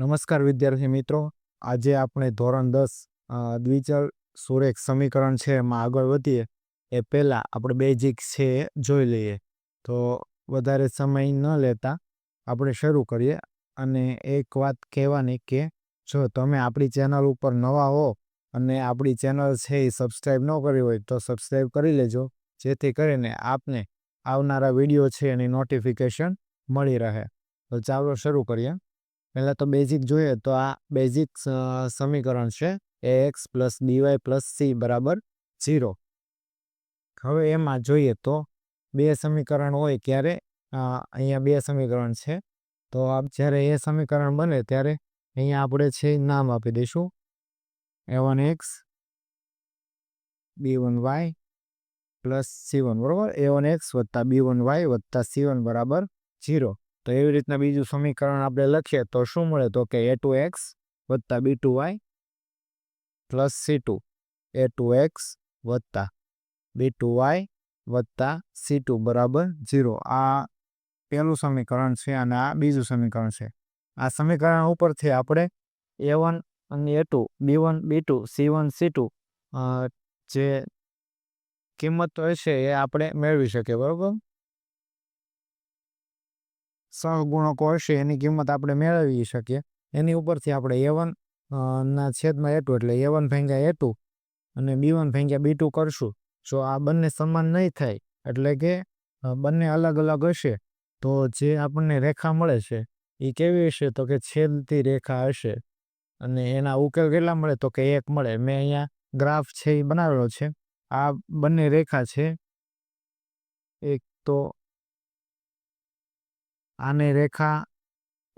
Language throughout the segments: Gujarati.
નમસ્કાર વિદ્યાર્થી મિત્રો. આજે આપણે ધોરણ 10 દ્વિચલ સુરેખ સમીકરણ છે એમાં આગળ વધીએ એ પહેલાં આપણે બેઝિક્સ છે એ જોઈ લઈએ. તો વધારે સમય ન લેતા આપણે શરૂ કરીએ. અને એક વાત કહેવાની કે જો તમે આપણી ચેનલ ઉપર નવા હો અને આપણી ચેનલ છે એ સબસ્ક્રાઈબ ન કરી હોય તો સબસ્ક્રાઈબ કરી લેજો, જેથી કરીને આપને આવનારા વિડીયો છે એની નોટિફિકેશન મળી રહે. તો ચાલો શરૂ કરીએ. પહેલાં તો બેઝિક જોઈએ તો આ બેઝિક સમીકરણ છે ax plus dy plus c બરાબર 0. હવે એમાં જોઈએ તો બે સમીકરણ હોય ત્યારે અહીંયા બે સમીકરણ છે. તો જ્યારે એ સમીકરણ બને ત્યારે અહીંયા આપણે છે નામ આપી દઈશું a1x b1y પ્લસ c1 બરાબર. a1x વત્તા b1y વત્તા c1 બરાબર 0. તો એવી રીતના બીજું સમીકરણ આપણે લખીએ તો શું મળે? તો કે a2x વત્તા b2y પ્લસ c2. a2x વત્તા b2y વત્તા c2 બરાબર 0. આ પહેલું સમીકરણ છે અને આ બીજું સમીકરણ છે. આ સમીકરણ ઉપરથી આપણે a1 અને a2 b1 b2 c1 c2 જે કિંમત હશે એ આપણે મેળવી શકીએ બરાબર. સહગુણકો હશે એની કિંમત આપણે મેળવી શકીએ. એની ઉપરથી આપણે a1 ના છેદમાં a2 એટલે a1 ભાગ્યા a2 અને b1 ભાગ્યા b2 કરશું. જો આ બંને સમાન નહીં થાય એટલે કે બંને અલગ અલગ હશે તો જે આપણને રેખા મળે છે એ કેવી હશે? તો કે છેદતી રેખા હશે. અને એના ઉકેલ કેટલા મળે? તો કે 1 મળે. મેં અહીંયા ગ્રાફ છે એ બનાવેલો છે. આ બંને રેખા છે. એક તો આને રેખા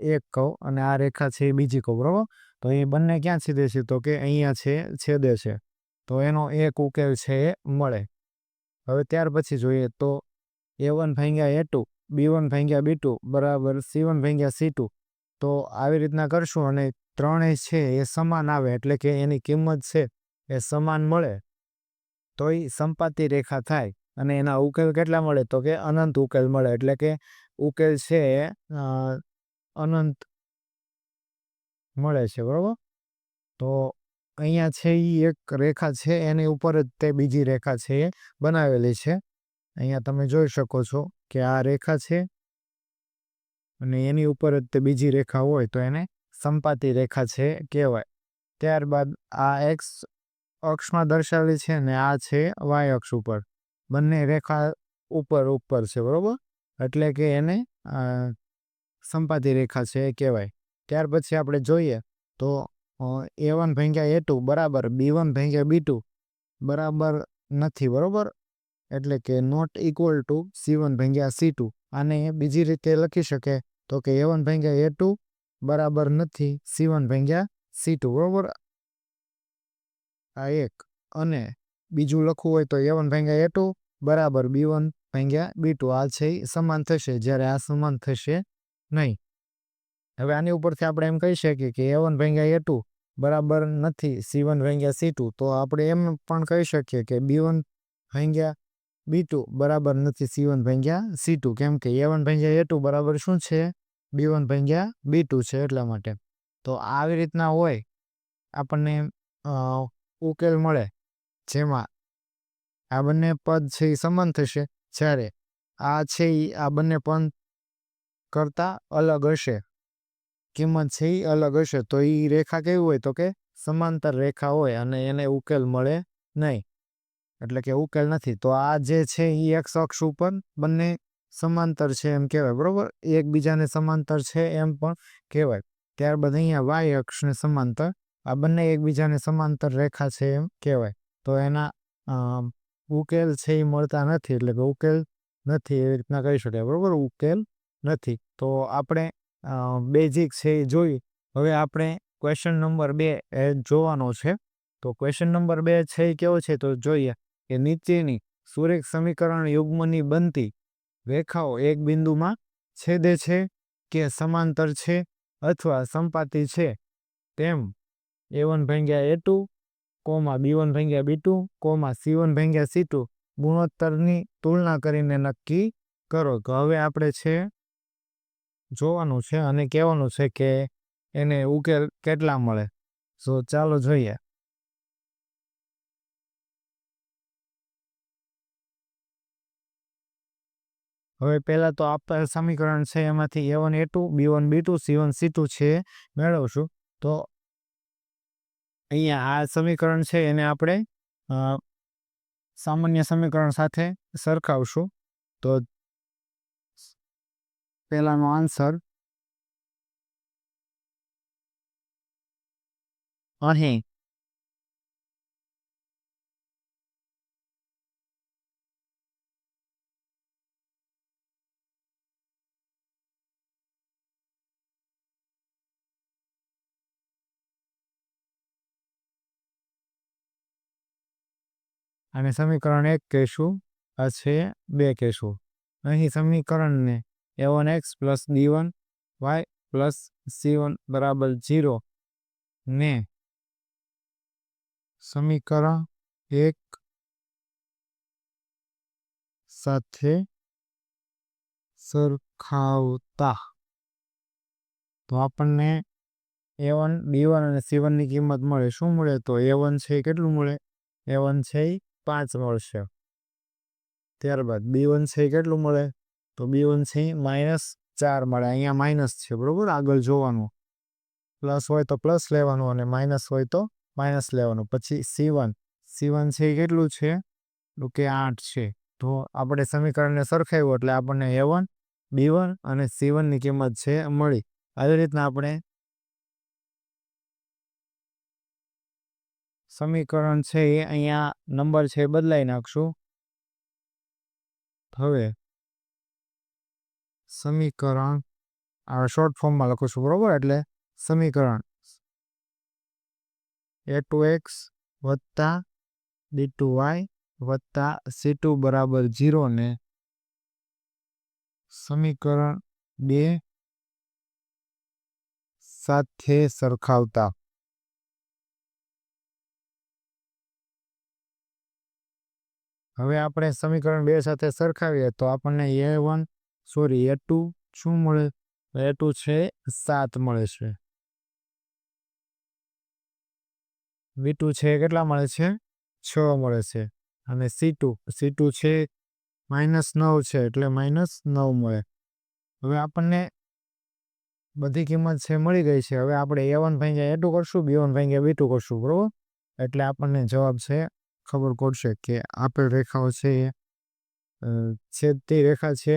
એક કહું અને આ રેખા છે એ બીજી કહું બરાબર. તો એ બંને ક્યાં છેદે છે? તો કે અહીંયા છે છેદે છે. તો એનો એક ઉકેલ છે એ મળે. હવે ત્યાર પછી જોઈએ તો a1 ભાગ્યા a2 b1 ભાગ્યા b2 બરાબર c1 ભાગ્યા c2. તો આવી રીતના કરશું અને ત્રણેય છે એ સમાન આવે એટલે કે એની કિંમત છે એ સમાન મળે તો એ સંપાતી રેખા થાય. અને એના ઉકેલ કેટલા મળે? તો કે અનંત ઉકેલ મળે. એટલે કે ઉકેલ છે એ અનંત મળે છે બરાબર. તો અહીંયા છે એ એક રેખા છે એની ઉપર જ તે બીજી રેખા છે એ બનાવેલી છે. અહીંયા તમે જોઈ શકો છો કે આ રેખા છે અને એની ઉપર જ તે બીજી રેખા હોય તો એને સંપાતી રેખા છે કહેવાય. ત્યારબાદ આ એક્સ અક્ષમાં દર્શાવેલી છે ને આ છે વાય અક્ષ ઉપર. બંને રેખા ઉપર ઉપર છે બરાબર. એટલે કે એને સંપાતી રેખા છે એ કહેવાય. ત્યાર પછી આપણે જોઈએ તો a1 ભાગ્યા a2 બરાબર b1 ભાગ્યા b2 બરાબર નથી બરાબર. એટલે કે નોટ ઇક્વલ ટુ c1 ભાગ્યા c2. આને બીજી રીતે લખી શકે તો કે a1 ભાગ્યા a2 બરાબર નથી c1 ભાગ્યા c2 બરાબર. આ એક. અને બીજું લખવું હોય તો a1 ભાગ્યા a2 બરાબર b1 ભાગ્યા b2. આ છે સમાન થશે જ્યારે આ સમાન થશે નહીં. હવે આની ઉપરથી આપણે એમ કહી શકીએ કે a1 ભાગ્યા a2 બરાબર નથી c1 ભાગ્યા c2. તો આપણે એમ પણ કહી શકીએ કે b1 ભાગ્યા b2 બરાબર નથી c1 ભાગ્યા c2. કેમ કે a1 ભાગ્યા a2 બરાબર શું છે? b1 ભાગ્યા b2 છે એટલા માટે. તો આવી રીતના હોય આપણને ઉકેલ મળે જેમાં આ બંને પદ છે એ સમાન થશે જ્યારે આ છે એ આ બંને પદ કરતાં અલગ હશે. કિંમત છે એ અલગ હશે તો એ રેખા કેવી હોય? તો કે સમાંતર રેખા હોય અને એને ઉકેલ મળે નહીં. એટલે કે ઉકેલ નથી. તો આ જે છે એ એક્સ અક્ષ ઉપર બંને સમાંતર છે એમ કહેવાય બરાબર. એકબીજાને સમાંતર છે એમ પણ કહેવાય. ત્યારબાદ અહીંયા વાય અક્ષને સમાંતર. આ બંને એકબીજાને સમાંતર રેખા છે એમ કહેવાય. તો એના ઉકેલ છે એ મળતા નથી. એટલે કે ઉકેલ નથી એવી રીતના કહી શકાય બરાબર. ઉકેલ નથી. તો આપણે બેઝિક છે એ જોઈ. હવે આપણે ક્વેશ્ચન નંબર 2 એ જોવાનો છે. તો ક્વેશ્ચન નંબર 2 છે એ કેવો છે? તો જોઈએ કે નીચેની સુરેખ સમીકરણ યુગ્મની બનતી રેખાઓ એક બિંદુમાં છેદે છે કે સમાંતર છે અથવા સંપાતી છે તેમ a1 ભાગ્યા a2 b1 ભાગ્યા b2 c1 ભાગ્યા c2 ગુણોત્તરની તુલના કરીને નક્કી કરો. તો હવે આપણે છે જોવાનું છે અને કહેવાનું છે કે એને ઉકેલ કેટલા મળે. તો ચાલો જોઈએ. હવે પહેલાં તો આપેલ સમીકરણ છે એમાંથી A1 A2 B1 B2 C1 C2 છે મેળવશું. તો અહીંયા આ સમીકરણ છે એને આપણે સામાન્ય સમીકરણ સાથે સરખાવશું. તો પહેલાનો આન્સર અહીં અને સમીકરણ 1 કહીશું, આ છે 2 કહીશું. અહીં સમીકરણને A1x plus B1 y plus C1 બરાબર 0 ને સમીકરણ 1 સાથે સરખાવતા તો આપણને A1 B1 અને C1 ની કિંમત મળે. શું મળે? તો A1 છે કેટલું મળે? A1 છે 5 મળશે. ત્યારબાદ B1 છે કેટલું મળે? તો B1 છે -4 મળે. અહીંયા માઇનસ છે, બરોબર? આગળ જોવાનું, પ્લસ હોય તો પ્લસ લેવાનું અને માઇનસ હોય તો માઇનસ લેવાનું. પછી C1 છે કેટલું છે? તો કે 8 છે. તો આપણે સમીકરણને સરખાવ્યું એટલે આપણને A1 B1 અને C1 ની કિંમત છે મળી. આવી રીતના આપણે સમીકરણ છે એ અહીંયા નંબર છે બદલાઈ નાખશું. હવે સમીકરણ આ શોર્ટ ફોર્મમાં લખું છું, બરોબર? એટલે સમીકરણ A2x વત્તા B2y વત્તા C2 બરાબર 0 ને સમીકરણ 2 સાથે સરખાવતા હવે આપણે સમીકરણ 2 સાથે સરખાવીએ તો આપણને A2 શું મળે? A2 છે 7 મળે છે. V2 છે કેટલા મળે છે? 6 મળે છે. અને C2 છે -9 છે એટલે -9 મળે. હવે આપણને બધી કિંમત છે મળી ગઈ છે. હવે આપણે A1 ભાગ્યા A2 કરશું, B1 ભાગ્યા B2 કરશું, બરોબર? એટલે આપણને જવાબ છે ખબર પડશે કે આપેલ રેખાઓ છે એ છેદતી રેખા છે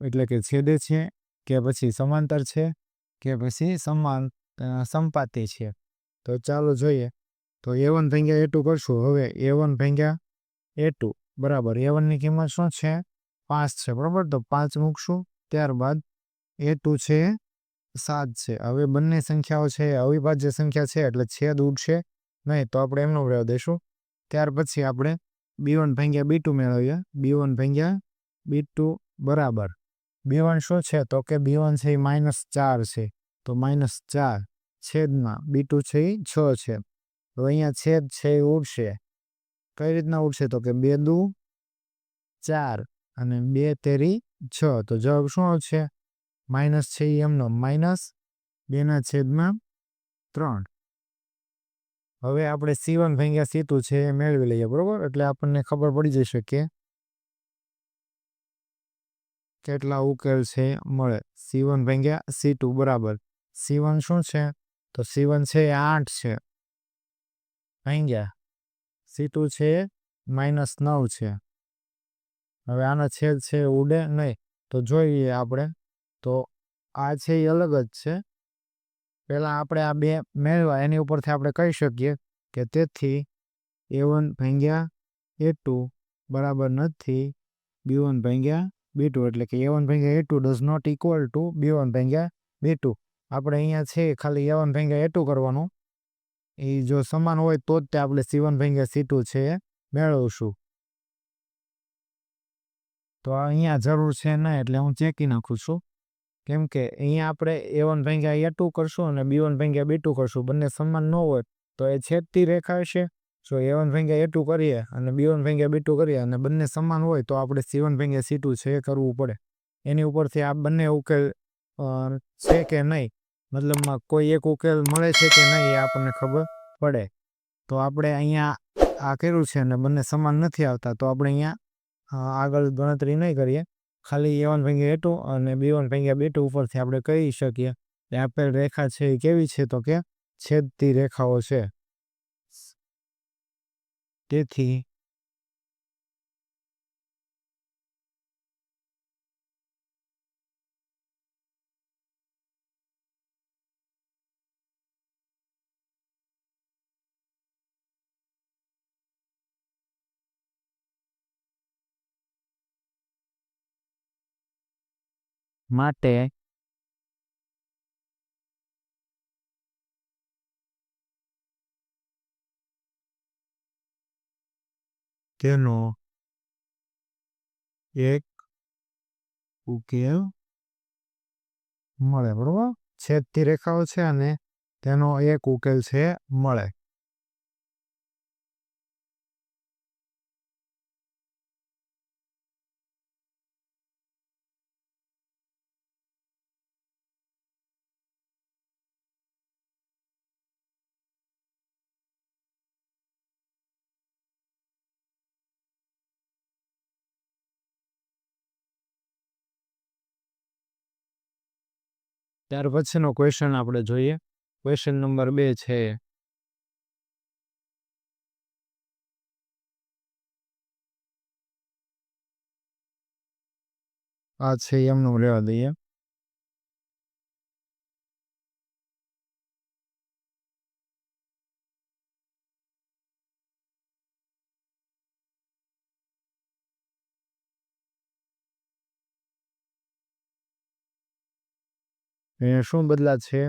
એટલે કે છેદે છે કે પછી સમાંતર છે કે પછી સંપાતી છે. તો ચાલો જોઈએ. તો A1 ભાગ્યા A2 કરશું. હવે A1 ભાગ્યા A2 બરાબર A1 ની કિંમત શું છે? 5 છે, બરાબર? તો 5 મૂકશું. ત્યારબાદ A2 છે 7 છે. હવે બંને સંખ્યાઓ છે અવિભાજ્ય સંખ્યા છે એટલે છેદ ઉડશે નહીં, તો આપણે એમનો રહેવા દઈશું. ત્યાર પછી આપણે B1 ભાગ્યા B2 મેળવીએ. B1 ભાગ્યા B2 બરાબર B1 શું છે? તો કે B1 છે એ -4 છે. તો -4 છેદમાં B2 છે એ 6 છે. તો અહીંયા છેદ છે એ ઉડશે. કઈ રીતના ઉડશે? તો કે 2 દુ 4 અને 2 તેરી 6. તો જવાબ શું આવશે? માઇનસ છે એમનો -2/3. હવે આપણે C1 ભાગ્યા C2 છે એ મેળવી લઈએ, બરોબર? એટલે આપણને ખબર પડી જશે કે કેટલા ઉકેલ છે મળે. C1 ભાગ્યા C2 બરાબર C1 શું છે? તો C1 છે એ 8 છે ભાગ્યા C2 છે -9 છે. હવે આના છેદ છે ઉડે નહીં, તો જોઈએ આપણે. તો આ છે એ અલગ જ છે. પહેલાં આપણે આ બે મેળવ્યા એની ઉપરથી આપણે કહી શકીએ કે તેથી A1 ભાગ્યા A2 બરાબર નથી B1 ભાગ્યા B2. એટલે કે A1 ભાગ્યા A2 does not equal to B1 ભાગ્યા B2. આપણે અહીંયા છે ખાલી A1 ભાગ્યા A2 કરવાનું. એ જો સમાન હોય તો જ તે આપણે C1 ભાગ્યા C2 છે એ મેળવશું. તો અહીંયા જરૂર છે ના, એટલે હું ચેકી નાખું છું. કેમ કે અહીંયા આપણે A1 ભાગ્યા A2 કરશું અને B1 ભાગ્યા B2 કરશું. બંને સમાન ન હોય તો એ છેદતી રેખા હશે. જો A1 ભાગ્યા A2 કરીએ અને B1 ભાગ્યા B2 કરીએ અને બંને સમાન હોય તો આપણે C1 ભાગ્યા C2 છે એ કરવું પડે. એની ઉપરથી આ બંને ઉકેલ છે કે નહીં મતલબમાં કોઈ એક ઉકેલ મળે છે કે નહીં એ આપણને ખબર પડે. તો આપણે અહીંયા આ કર્યું છે અને બંને સમાન નથી આવતા, તો આપણે અહીંયા આગળ ગણતરી નહીં કરીએ. ખાલી A1 ભાગ્યા A2 અને B1 ભાગ્યા B2 ઉપરથી આપણે કહી શકીએ કે આપેલ રેખા છે એ કેવી છે, તો કે છેદતી રેખાઓ છે. તેથી માટે તેનો એક ઉકેલ મળે. બરોબર, છેદતી રેખાઓ છે અને તેનો એક ઉકેલ છે મળે. ત્યાર પછીનો ક્વેશ્ચન આપણે જોઈએ. ક્વેશ્ચન નંબર 2 છે. આ છે એમનું રહેવા દઈએ. એ શું બદલાત છે,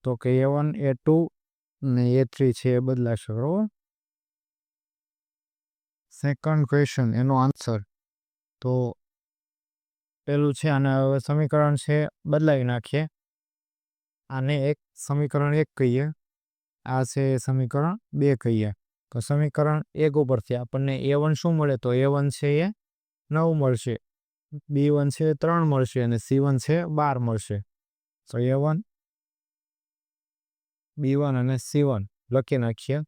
તો કે A1 A2 ને A3 છે એ બદલાશે. બરોબર. સેકન્ડ ક્વેશ્ચન એનો આન્સર, તો પેલું છે અને હવે સમીકરણ છે બદલાવી નાખીએ. આને એક સમીકરણ 1 કહીએ, આ છે સમીકરણ 2 કહીએ. તો સમીકરણ 1 ઉપરથી આપણને A1 શું મળે, તો A1 છે એ 9 મળશે, B1 છે 3 મળશે અને C1 છે 12 મળશે. તો A1 B1 અને C1 લખી નાખીએ.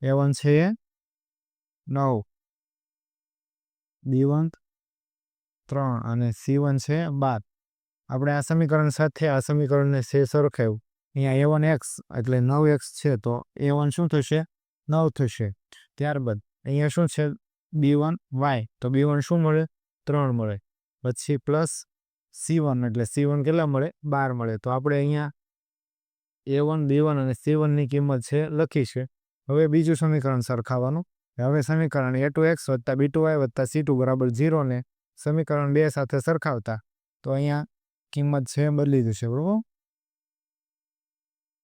A1 છે એ 9, B1 3 અને C1 છે 12. આપણે આ સમીકરણ સાથે આ સમીકરણને છે સરખાવ્યું. અહીંયા A1 x એટલે 9x છે, તો A1 શું થશે, 9 થશે. ત્યારબાદ અહીંયા શું છે, B1 y, તો B1 શું મળે, 3 મળે. પછી પ્લસ C1 એટલે C1 કેટલા મળે, 12 મળે. તો આપણે અહીંયા A1 B1 અને C1 ની કિંમત છે લખી છે. હવે બીજું સમીકરણ સરખાવવાનું. હવે સમીકરણ A2x વત્તા B2y વત્તા C2 બરાબર 0 ને સમીકરણ 2 સાથે સરખાવતા, તો અહીંયા કિંમત છે બદલી જશે. બરોબર.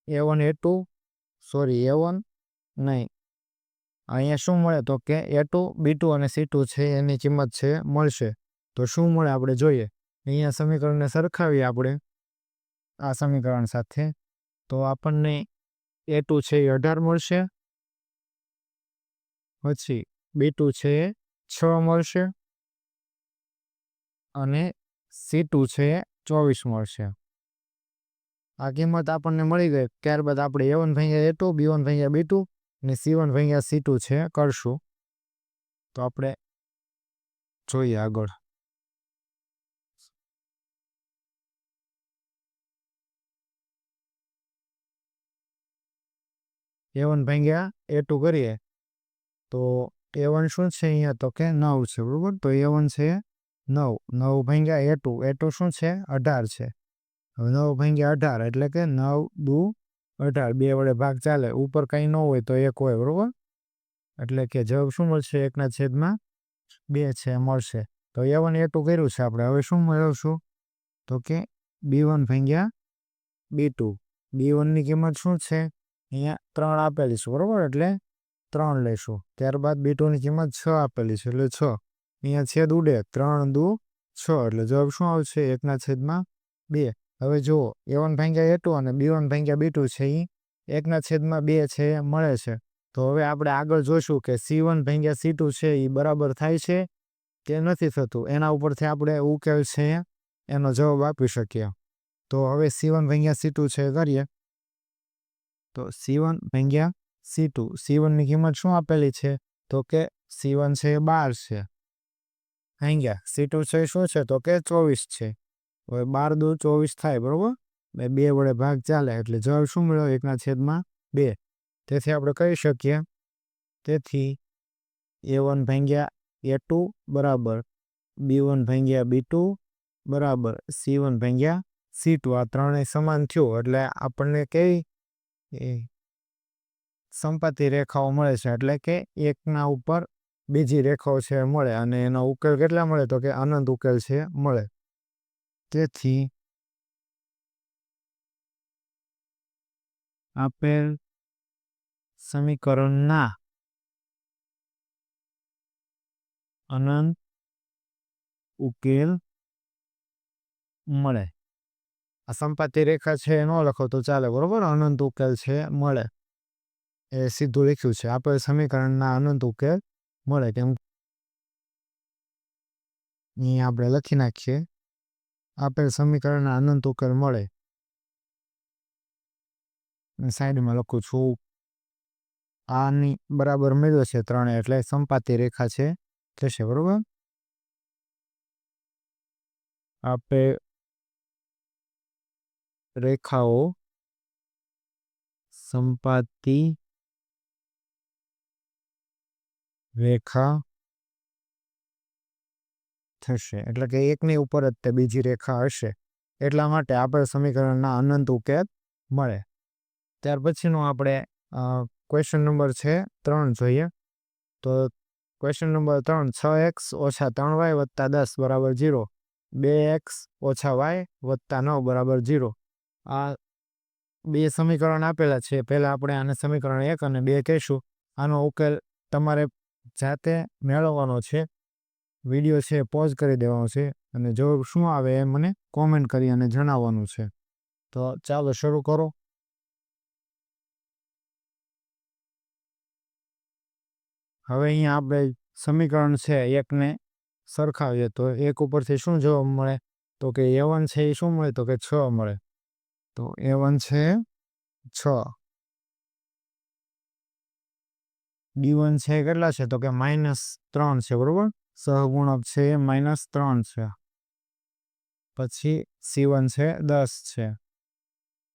A1 A2 સોરી A1 નહીં, અહીંયા શું મળે, તો કે A2 B2 અને C2 છે એની કિંમત છે મળશે. તો શું મળે આપણે જોઈએ. અહીંયા સમીકરણને સરખાવીએ આપણે આ સમીકરણ સાથે, તો આપણને A2 છે એ 18 મળશે, પછી B2 છે એ 6 મળશે અને C2 છે એ 24 મળશે. આ કિંમત આપણને મળી ગઈ. ત્યારબાદ આપણે A1 ભાગ્યા A2 B1 ભાગ્યા B2 અને C1 ભાગ્યા C2 છે કરશું. તો આપણે જોઈએ આગળ. A1 ભાગ્યા A2 કરીએ, તો A1 શું છે અહીંયા, તો કે 9 છે. બરોબર. તો A1 છે 9, 9 ભાગ્યા A2, A2 શું છે 18 છે. હવે 9 ભાગ્યા 18 એટલે કે 9 દુ 18, 2 વડે ભાગ ચાલે, ઉપર કંઈ ન હોય તો 1 હોય. બરોબર. એટલે કે જવાબ શું મળશે, 1/2 છે મળશે. તો A1 A2 કર્યું છે આપણે. હવે શું મેળવશું, તો કે B1 ભાગ્યા B2. B1 ની કિંમત શું છે, અહીંયા 3 આપેલી છે. બરોબર. એટલે 3 લઈશું. ત્યારબાદ B2 ની કિંમત 6 આપેલી છે એટલે 6. અહીંયા છેદ ઉડે, 3 દુ 6 એટલે જવાબ શું આવશે, 1/2. હવે જુઓ, A1 ભાગ્યા A2 અને B1 ભાગ્યા B2 છે એ 1/2 છે એ મળે છે. તો હવે આપણે આગળ જોઈશું કે C1 ભાગ્યા C2 છે એ બરાબર થાય છે કે નથી થતું. એના ઉપરથી આપણે ઉકેલ છે એનો જવાબ આપી શકીએ. તો હવે C1 ભાગ્યા C2 છે કરીએ તો C1 ભાગ્યા C2 C1ની કિંમત શું આપેલી છે તો કે C1 છે એ 12 છે ભાગ્યા C2 છે એ શું છે તો કે 24 છે હવે 12 દુ 24 થાય બરોબર બે વડે ભાગ ચાલે એટલે જવાબ શું મળ્યો 1/2 તેથી આપણે કહી શકીએ તેથી A1 ભાગ્યા A2 બરાબર B1 ભાગ્યા B2 બરાબર C1 ભાગ્યા C2 આ ત્રણેય સમાન થયું એટલે આપણને કેવી સંપત્તિ રેખાઓ મળે છે એટલે કે એકના ઉપર બીજી રેખાઓ છે મળે અને એનો ઉકેલ કેટલા મળે તો કે અનંત ઉકેલ છે મળે તેથી આપેલ સમીકરણના અનંત ઉકેલ મળે આ સંપત્તિ રેખા છે ન લખો તો ચાલે બરોબર અનંત ઉકેલ છે મળે એ સીધું લખ્યું છે આપેલ સમીકરણના અનંત ઉકેલ મળે કેમ અહીં આપણે લખી નાખીએ આપેલ સમીકરણના અનંત ઉકેલ મળે સાઈડમાં લખું છું આની બરાબર મેળવે છે ત્રણે એટલે સંપાતી રેખા છે થશે બરોબર આપે રેખાઓ સંપાતી રેખા થશે એટલે કે એકની ઉપર જ તે બીજી રેખા હશે એટલા માટે આપેલ સમીકરણના અનંત ઉકેલ મળે ત્યાર પછીનો આપણે ક્વેશ્ચન નંબર છે 3 જોઈએ તો question number 3 6x - 3y + 10 = 0 2x - y + 9 = 0 આ બે સમીકરણ આપેલા છે પહેલા આપણે આને સમીકરણ 1 અને 2 કહીશું આનો ઉકેલ તમારે જાતે મેળવવાનો છે વિડીયો છે પોઝ કરી દેવાનો છે અને જવાબ શું આવે એ મને કોમેન્ટ કરી અને જણાવવાનું છે તો ચાલો શરૂ કરો હવે અહીંયા આપણે સમીકરણ છે એકને સરખાવીએ તો એક ઉપરથી શું જવાબ મળે તો કે A1 છે એ શું મળે તો કે 6 મળે તો A1 છે 6 B1 છે કેટલા છે તો કે -3 છે બરોબર સહગુણક છે -3 છે પછી C1 છે 10 છે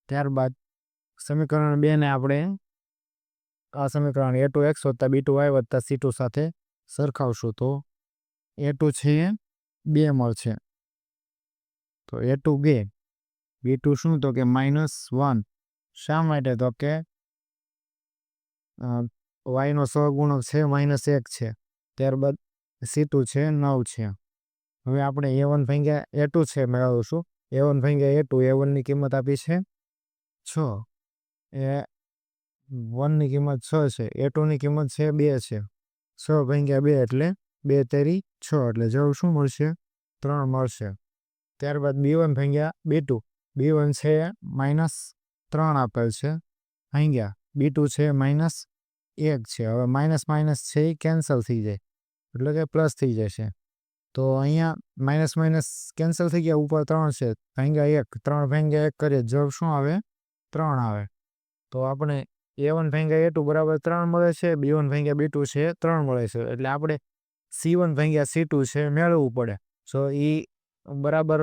ત્યારબાદ સમીકરણ 2 ને આપણે આ સમીકરણ A2x + B2y + C2 સાથે સરખાવશું તો A2 છે 2 મળશે તો A2 2 B2 શું તો કે -1 શા માટે તો કે y નો સહગુણક છે -1 છે ત્યારબાદ C2 છે 9 છે હવે આપણે A1 ભાગ્યા A2 છે મેળવીશું A1 ભાગ્યા A2 A1 ની કિંમત આપી છે 6 A1 ની કિંમત 6 છે A2 ની કિંમત છે 2 છે 6 ભાગ્યા 2 એટલે 2 તેરી 6 એટલે જવાબ શું મળશે 3 મળશે ત્યારબાદ B1 ભાગ્યા B2 B1 છે -3 આપેલ છે ભાગ્યા B2 છે -1 છે હવે માઇનસ માઇનસ છે એ કેન્સલ થઈ જાય એટલે કે પ્લસ થઈ જશે તો અહીંયા માઇનસ માઇનસ કેન્સલ થઈ ગયા ઉપર 3 છે ભાગ્યા 1 3 ભાગ્યા 1 કરીએ જવાબ શું આવે 3 આવે તો આપણે A1 ભાગ્યા A2 બરાબર 3 મળે છે B1 ભાગ્યા B2 છે 3 મળે છે એટલે આપણે C1 ભાગ્યા C2 છે મેળવવું પડે તો એ બરાબર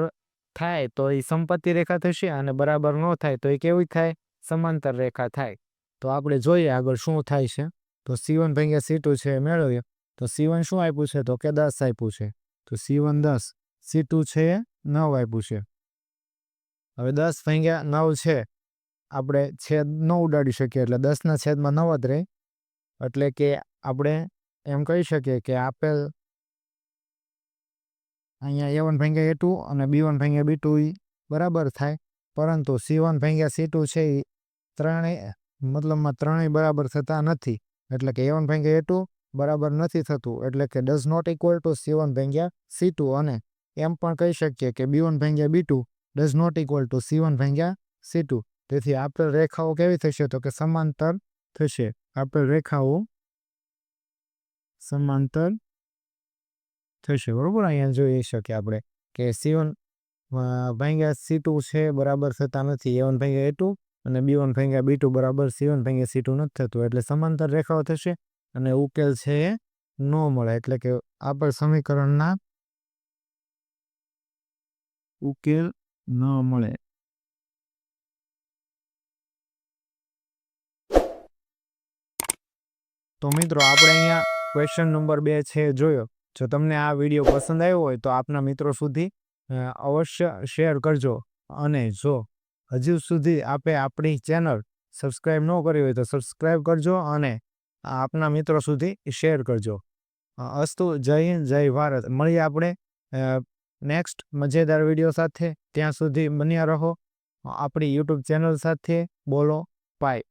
થાય તો એ સંપત્તિ રેખા થશે અને બરાબર ન થાય તો એ કેવી થાય સમાંતર રેખા થાય તો આપણે જોઈએ આગળ શું થાય છે તો C1 ભાગ્યા C2 છે મેળવીએ તો C1 શું આપ્યું છે તો કે 10 આપ્યું છે તો C1 10 C2 છે 9 આપ્યું છે હવે 10 ભાગ્યા 9 છે આપણે છેદ ન ઉડાડી શકીએ એટલે 10 ના છેદમાં 9 જ રહે એટલે કે આપણે એમ કહી શકીએ કે આપેલ અહીંયા A1 ભાગ્યા A2 અને B1 ભાગ્યા B2 બરાબર થાય પરંતુ C1 ભાગ્યા C2 છે એ ત્રણેય મતલબમાં ત્રણેય બરાબર થતા નથી એટલે કે A1 ભાગ્યા A2 બરાબર નથી થતું એટલે કે does not equal to C1 ભાગ્યા C2 અને એમ પણ કહી શકીએ કે B1 ભાગ્યા B2 does not equal to C1 ભાગ્યા C2 તેથી આપેલ રેખાઓ કેવી થશે તો કે સમાંતર થશે આપેલ રેખાઓ સમાંતર થશે બરોબર અહીંયા જોઈ શકીએ આપણે કે C1 ભાંગ્યા C2 છે બરાબર થતા નથી A1 ભાંગ્યા A2 અને B1 ભાંગ્યા B2 બરાબર C1 ભાંગ્યા C2 નથી થતું એટલે સમાંતર રેખાઓ થશે અને ઉકેલ છે એ ન મળે એટલે કે આપેલ સમીકરણના ઉકેલ ન મળે. તો મિત્રો આપણે અહીંયા ક્વેશ્ચન નંબર 2 છે જોયો. જો તમને આ વિડીયો પસંદ આવ્યો હોય તો આપના મિત્રો સુધી અવશ્ય શેર કરજો અને જો હજુ સુધી આપે આપણી ચેનલ સબસ્ક્રાઈબ ન કરી હોય તો સબસ્ક્રાઈબ કરજો અને આપના મિત્રો સુધી શેર કરજો. અસ્તુ જય હિન્દ જય ભારત. મળીએ આપણે નેક્સ્ટ મજેદાર વિડીયો સાથે. ત્યાં સુધી બન્યા રહો આપણી યુટ્યુબ ચેનલ સાથે. બોલો પાય.